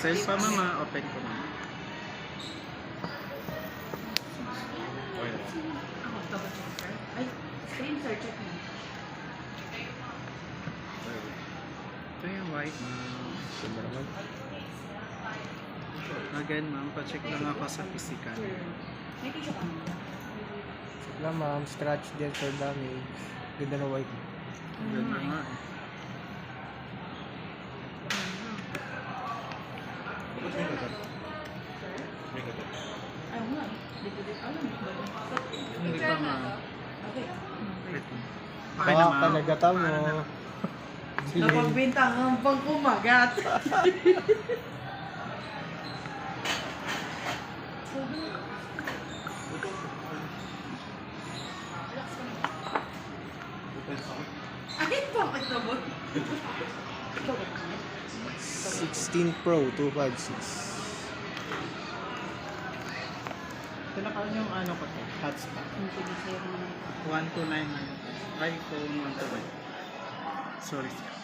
Pixel pa mama, open ko na. Ako, double check, sir. Ay, screen, sir, check mo. Ito yung white ma'am. Ganda naman. Again ma'am, pa-check lang ako sa physical. Sir, may tissue ka mo. Wala ma'am, scratch din for damage. Ganda na white. Ganda nga eh. Ayaw nga. Dito. Alam mo ba? Hindi pa ma'am. Okay. Wait lang. Baka ma'am. kanagata mo. Napagbintang ang pang kumagat. Ay, bakit naman? 16 Pro 256. Tinakalan yung ano ko to, hotspot. 129 na yun. iPhone 129. Sorry sir.